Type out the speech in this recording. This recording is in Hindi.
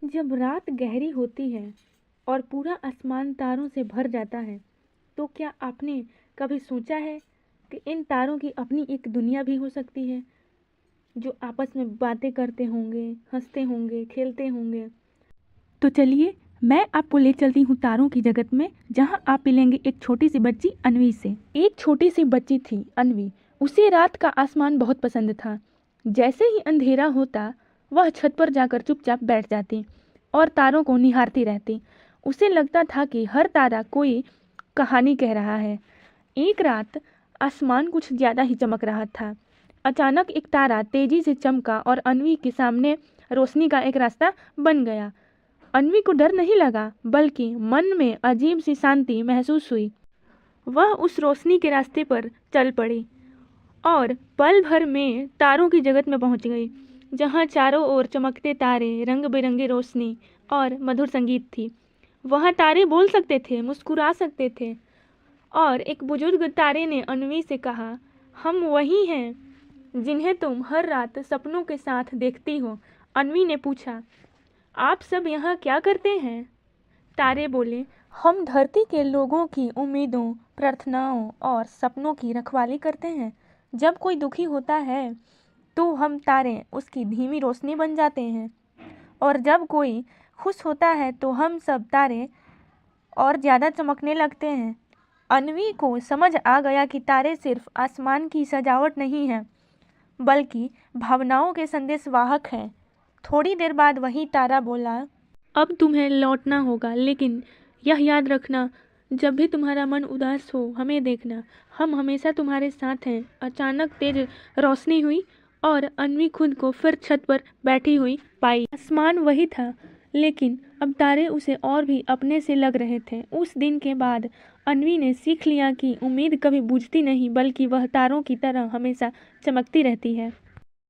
जब रात गहरी होती है और पूरा आसमान तारों से भर जाता है, तो क्या आपने कभी सोचा है कि इन तारों की अपनी एक दुनिया भी हो सकती है, जो आपस में बातें करते होंगे, हंसते होंगे, खेलते होंगे। तो चलिए, मैं आपको ले चलती हूँ तारों की जगत में, जहाँ आप मिलेंगे एक छोटी सी बच्ची अन्वी से। एक छोटी सी बच्ची थी अन्वी। उसे रात का आसमान बहुत पसंद था। जैसे ही अंधेरा होता, वह छत पर जाकर चुपचाप बैठ जाती और तारों को निहारती रहती। उसे लगता था कि हर तारा कोई कहानी कह रहा है। एक रात आसमान कुछ ज्यादा ही चमक रहा था। अचानक एक तारा तेजी से चमका और अन्वी के सामने रोशनी का एक रास्ता बन गया। अन्वी को डर नहीं लगा, बल्कि मन में अजीब सी शांति महसूस हुई। वह उस रोशनी के रास्ते पर चल पड़ी और पल भर में तारों की जगत में पहुंच गई, जहां चारों ओर चमकते तारे, रंग बिरंगी रोशनी और मधुर संगीत थी। वहां तारे बोल सकते थे, मुस्कुरा सकते थे, और एक बुजुर्ग तारे ने अन्वी से कहा, हम वही हैं जिन्हें तुम हर रात सपनों के साथ देखती हो। अन्वी ने पूछा, आप सब यहाँ क्या करते हैं? तारे बोले, हम धरती के लोगों की उम्मीदों, प्रार्थनाओं और सपनों की रखवाली करते हैं। जब कोई दुखी होता है तो हम तारे उसकी धीमी रोशनी बन जाते हैं, और जब कोई खुश होता है तो हम सब तारे और ज़्यादा चमकने लगते हैं। अन्वी को समझ आ गया कि तारे सिर्फ आसमान की सजावट नहीं है, बल्कि भावनाओं के संदेशवाहक हैं। थोड़ी देर बाद वही तारा बोला, अब तुम्हें लौटना होगा, लेकिन यह याद रखना, जब भी तुम्हारा मन उदास हो हमें देखना, हम हमेशा तुम्हारे साथ हैं। अचानक तेज रोशनी हुई और अन्वी खुद को फिर छत पर बैठी हुई पाई। आसमान वही था, लेकिन अब तारे उसे और भी अपने से लग रहे थे। उस दिन के बाद अन्वी ने सीख लिया कि उम्मीद कभी बुझती नहीं, बल्कि वह तारों की तरह हमेशा चमकती रहती है।